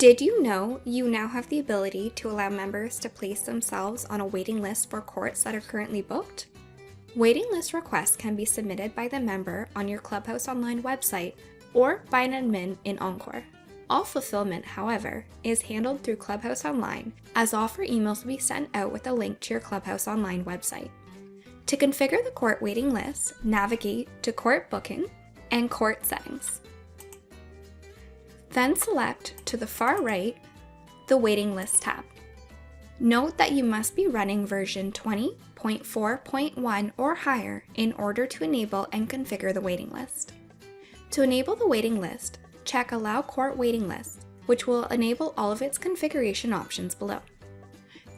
Did you know you now have the ability to allow members to place themselves on a waiting list for courts that are currently booked? Waiting list requests can be submitted by the member on your Clubhouse Online website or by an admin in Encore. All fulfillment, however, is handled through Clubhouse Online, as offer emails will be sent out with a link to your Clubhouse Online website. To configure the court waiting list, navigate to Court Booking and Court Settings. Then select to the far right the Waiting List tab. Note that you must be running version 20.4.1 or higher in order to enable and configure the waiting list. To enable the waiting list, check Allow Court Waiting List, which will enable all of its configuration options below.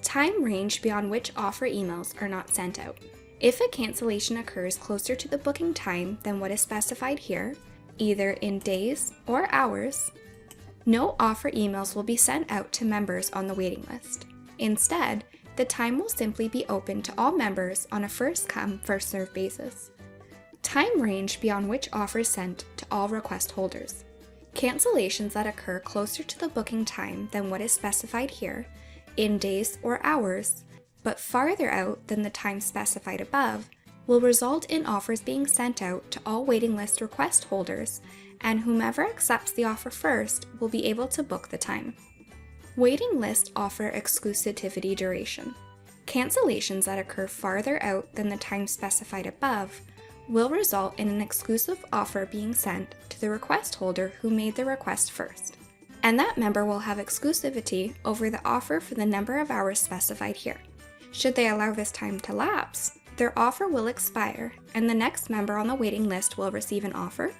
Time range beyond which offer emails are not sent out. If a cancellation occurs closer to the booking time than what is specified here, either in days or hours, no offer emails will be sent out to members on the waiting list. Instead, the time will simply be open to all members on a first-come, first-served basis. Time range beyond which offers sent to all request holders. Cancellations that occur closer to the booking time than what is specified here, in days or hours, but farther out than the time specified above, will result in offers being sent out to all waiting list request holders, and whomever accepts the offer first will be able to book the time. Waiting list offer exclusivity duration. Cancellations that occur farther out than the time specified above will result in an exclusive offer being sent to the request holder who made the request first, and that member will have exclusivity over the offer for the number of hours specified here. Should they allow this time to lapse, their offer will expire, and the next member on the waiting list will receive an offer,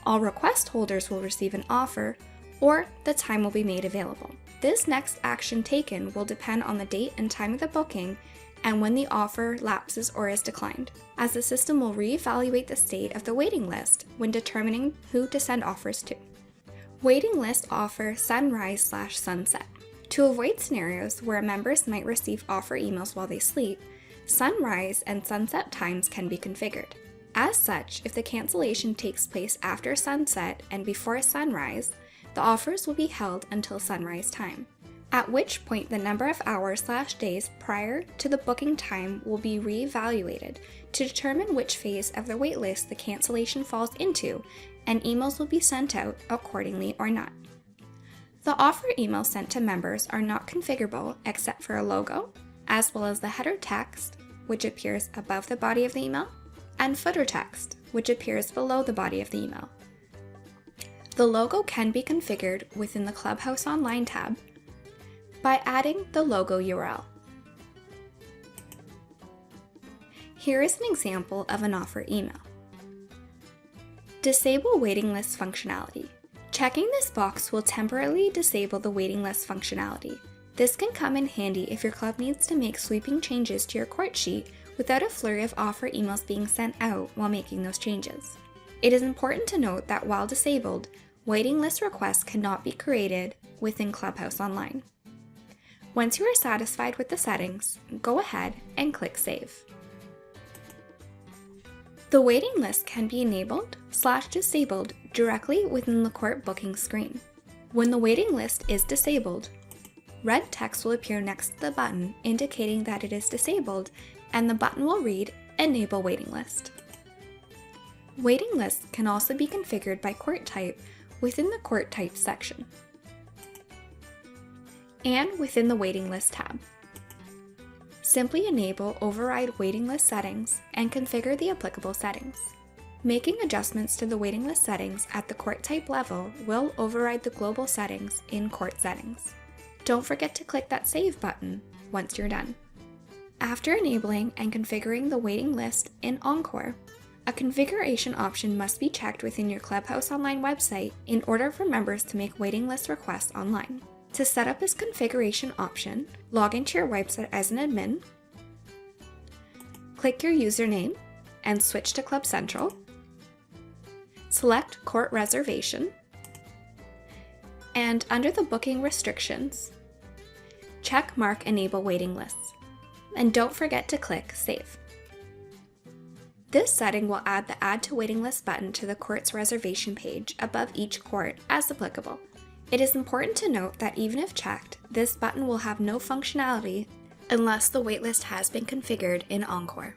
all request holders will receive an offer, or the time will be made available. This next action taken will depend on the date and time of the booking and when the offer lapses or is declined, as the system will reevaluate the state of the waiting list when determining who to send offers to. Waiting list offer sunrise/sunset. To avoid scenarios where members might receive offer emails while they sleep, sunrise and sunset times can be configured. As such, if the cancellation takes place after sunset and before sunrise, the offers will be held until sunrise time, at which point the number of hours/days prior to the booking time will be reevaluated to determine which phase of the waitlist the cancellation falls into, and emails will be sent out accordingly or not. The offer emails sent to members are not configurable except for a logo, as well as the header text, which appears above the body of the email, and footer text, which appears below the body of the email. The logo can be configured within the Clubhouse Online tab by adding the logo URL. Here is an example of an offer email. Disable waiting list functionality. Checking this box will temporarily disable the waiting list functionality. This can come in handy if your club needs to make sweeping changes to your court sheet without a flurry of offer emails being sent out while making those changes. It is important to note that while disabled, waiting list requests cannot be created within Clubhouse Online. Once you are satisfied with the settings, go ahead and click Save. The waiting list can be enabled/disabled directly within the court booking screen. When the waiting list is disabled, red text will appear next to the button indicating that it is disabled, and the button will read Enable Waiting List. Waiting lists can also be configured by court type within the Court Types section and within the Waiting List tab. Simply enable Override Waiting List Settings and configure the applicable settings. Making adjustments to the waiting list settings at the court type level will override the global settings in Court Settings. Don't forget to click that Save button once you're done. After enabling and configuring the waiting list in Encore, a configuration option must be checked within your Clubhouse Online website in order for members to make waiting list requests online. To set up this configuration option, log into your website as an admin, click your username, and switch to Club Central. Select Court Reservation, and under the booking restrictions, check mark Enable Waiting Lists. And don't forget to click Save. This setting will add the Add to Waiting List button to the court's reservation page above each court as applicable. It is important to note that even if checked, this button will have no functionality unless the waitlist has been configured in Encore.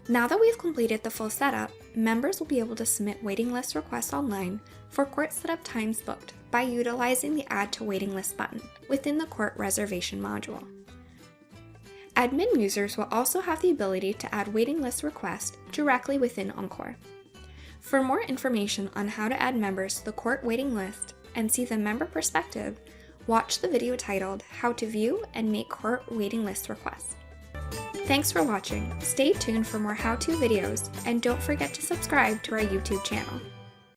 Now that we've completed the full setup, members will be able to submit waiting list requests online for court setup times booked by utilizing the Add to Waiting List button within the court reservation module. Admin users will also have the ability to add waiting list requests directly within Encore. For more information on how to add members to the court waiting list and see the member perspective, watch the video titled How to View and Make Court Waiting List Requests. Thanks for watching. Stay tuned for more how-to videos, and don't forget to subscribe to our YouTube channel.